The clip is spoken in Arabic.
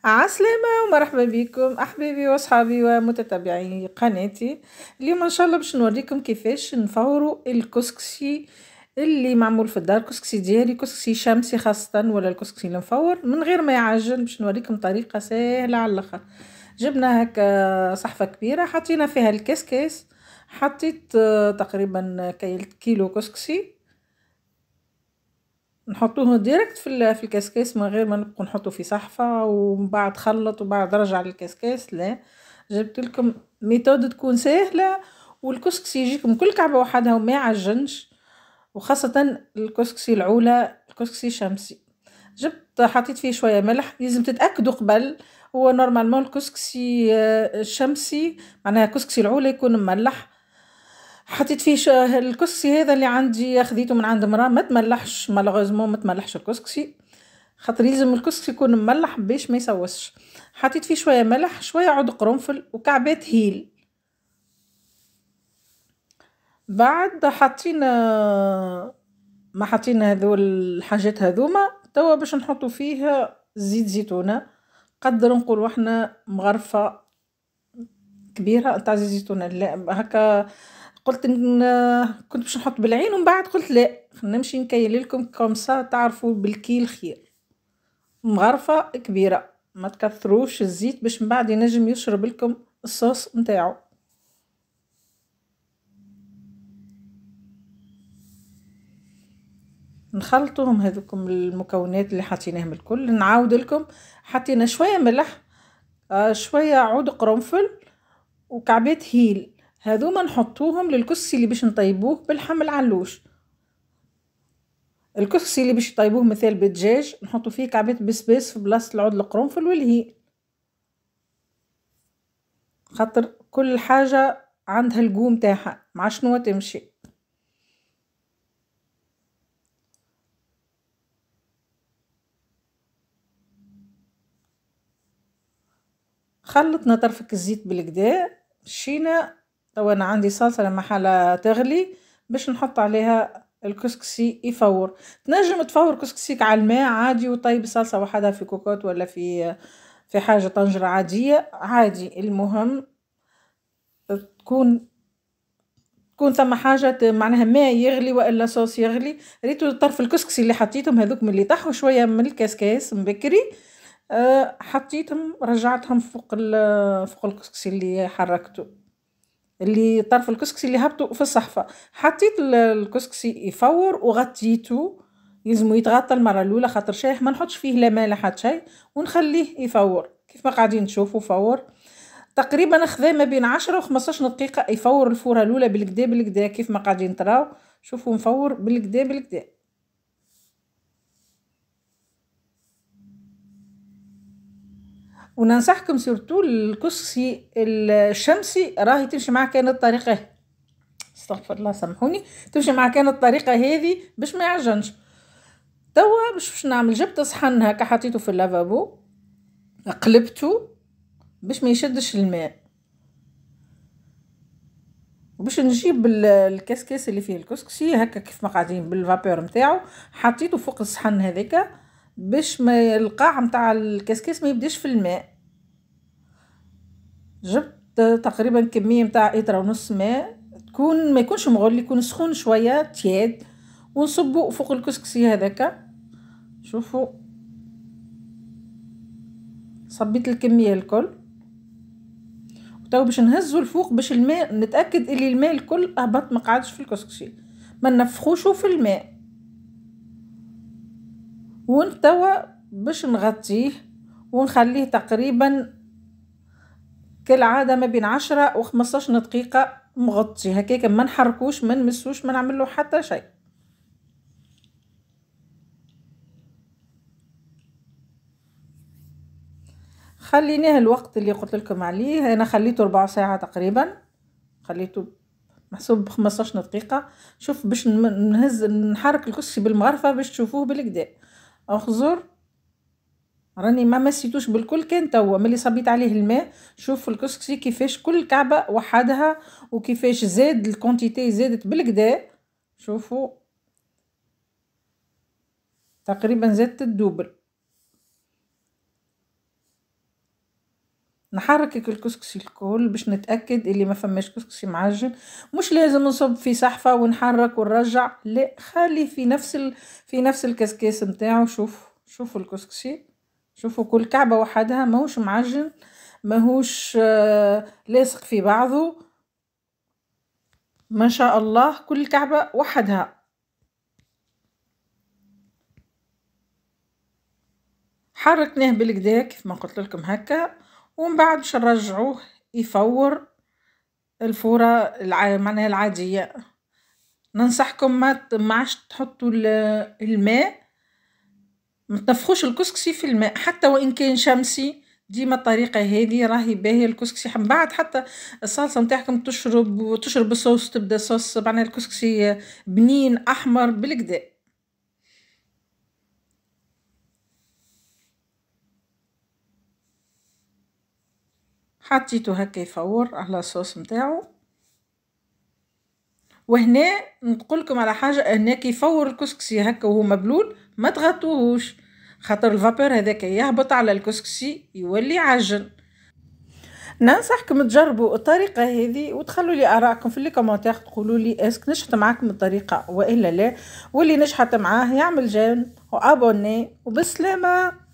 عسلامة ومرحبا بكم أحبابي وأصحابي ومتتبعي قناتي. اليوم إن شاء الله باش نوريكم كيفاش نفوروا الكسكسي اللي معمول في الدار، كسكسي ديالي، كسكسي شمسي خاصة، ولا الكسكسي المفور من غير ما يعجن. باش نوريكم طريقة سهلة على الآخر. جبنا هكا صحفة كبيرة، حطينا فيها الكسكس، حطيت تقريبا كيلو كسكسي، نحطوه ديريكت في الكاسكاس من غير ما نبقوا نحطوا في صحفه ومن بعد خلط وبعد رجع للكاسكاس. لا، جبت لكم ميثود تكون سهله والكسكسي يجيكم كل كعبه وحدها وما يعجنش، وخاصه الكسكسي العوله، الكسكسي الشمسي. جبت حطيت فيه شويه ملح، لازم تتاكدوا قبل. هو نورمالمون الكسكسي الشمسي معناها كسكسي العوله يكون مملح. حطيت فيه الكسكسي هذا اللي عندي خذيته من عند مرا، ما تملحش مالوغوزمون، ما تملحش الكسكسي، خاطر لازم الكسكسي يكون مملح باش ما يسوسش. حطيت فيه شويه ملح، شويه عود قرنفل، وكعبات هيل. بعد حطينا ما حطينا هذول الحاجات هذوما، توا باش نحطوا فيه زيت زيتونه. قدر نقولوا احنا مغرفه كبيره تاع زيت زيتونه، لا هكا قلت كنت باش نحط بالعين ومن بعد قلت لا، نمشي نكيل لكم كومسا تعرفوا بالكيل خير. مغرفة كبيرة، ما تكثروش الزيت باش من بعد ينجم يشرب لكم الصوص نتاعو. نخلطوهم هذوكم المكونات اللي حطيناهم الكل. نعاود لكم، حطينا شوية ملح، شوية عود قرنفل، وكعبات هيل. هذوما نحطوهم للكسكسي اللي باش نطيبوه باللحم العلوش. الكسكسي اللي باش يطيبوه مثال بالدجاج نحطو فيه كعبات بسباس في بلاصة العود القرنفل والهيل، خاطر كل حاجة عندها القوم تاعها مع شنو تمشي. خلطنا طرفك الزيت بالكدا، مشينا. توا انا عندي صلصة لما حالة تغلي باش نحط عليها الكسكسي يفور. تنجم تفور كسكسيك على الماء عادي وطيب الصلصة وحدها في كوكوت ولا في حاجة طنجرة عادية عادي. المهم تكون ثم حاجة معناها ماء يغلي وإلا صوص يغلي. ريتو طرف الكسكسي اللي حطيتهم هذوك من اللي طحوا شوية من الكاسكاس من بكري، حطيتهم رجعتهم فوق الكسكسي اللي حركته، اللي طرف الكسكسي اللي هبطوا في الصحفة. حطيت الكسكسي يفور وغطيته، يلزمو يتغطى المرة الأولى خاطر شايح ما نحطش فيه لا ماء لا حتى شيء، ونخليه يفور كيف ما قاعدين تشوفوا. فور تقريبا خذا ما بين 10 و 15 دقيقة يفور الفورة الأولى بالكدا بالكدا كيف ما قاعدين تراو. شوفوا مفور بالكدا بالكدا. وننصحكم سورتو الكسكسي الشمسي راهي تمشي معاه كانت الطريقة، استغفر الله سامحوني، تمشي معاه كانت الطريقة هذه باش ما يعجنش. توا باش نعمل، جبت صحن هكا حطيته في اللافابو، قلبته باش ما يشدش الماء، وباش نجيب الكاسكاس اللي فيه الكسكسي هكا كيف ما قاعدين بالفابور نتاعو، حطيته فوق الصحن هذاك باش ما القاع نتاع الكاسكاس ما يبداش في الماء. جبت تقريبا كمية نتاع إطرة ونص ماء، ما يكونش مغلي، يكون سخون شوية تياد، ونصبو فوق الكسكسي هذاك. شوفوا صبيت الكمية الكل، وتو باش نهزو الفوق باش الماء نتأكد اللي الماء الكل هبط ما قعدش في الكسكسي، ما نفخوشو في الماء. ونتوا باش نغطيه ونخليه تقريبا كالعادة ما بين 10 و 15 دقيقة مغطي هكاك، ما نحركوش ما نمسوش ما نعملو حتى شيء. خليناه الوقت اللي قلت لكم عليه، انا خليته 4 ساعة تقريبا، خليته محسوب ب15 دقيقة. شوف باش نحرك الكسكسي بالمغرفة باش تشوفوه بالكدا. اخزر راني ما مسيتوش بالكل، كان توا ملي صبيت عليه الماء شوف الكسكسي كيفاش كل كعبة وحدها، وكيفاش زاد الكونتيتي زادت بالكدا. شوفوا تقريبا زادت الدوبل. نحرك الكسكسي الكل باش نتاكد اللي ما فماش كسكسي معجن. مش لازم نصب في صحفه ونحرك ونرجع، لا خلي في نفس الكسكاس نتاعو. شوفوا الكسكسي، شوفوا كل كعبه وحدها، ماهوش معجن، ماهوش لاصق في بعضه، ما شاء الله كل كعبه وحدها. حركناه بالكدا كيف ما قلت لكم هكا، ومن بعد باش نرجعوه يفور الفورة معناها العادية. ننصحكم ما عادش تحطوا الماء، ما تنفخوش الكسكسي في الماء حتى وان كان شمسي. ديما الطريقة هذه راهي باهية الكسكسي. من بعد حتى الصلصة نتاعكم تشرب الصوص، تبدا صوص معناها الكسكسي بنين احمر بالكدا. حطيته هكا يفور على الصوص نتاعو. وهنا نقولكم على حاجه، هنا كي يفور الكسكسي هكا وهو مبلول ما تغطوهوش، خاطر الفابور هذاك يهبط على الكسكسي يولي عجن. ننصحكم تجربوا الطريقه هذه وتخلوا لي ارائكم في الكومنتات، تقولوا لي اسك نجحت معاكم الطريقه والا لا، واللي نجحت معاه يعمل جيم وابوني وبسلامه.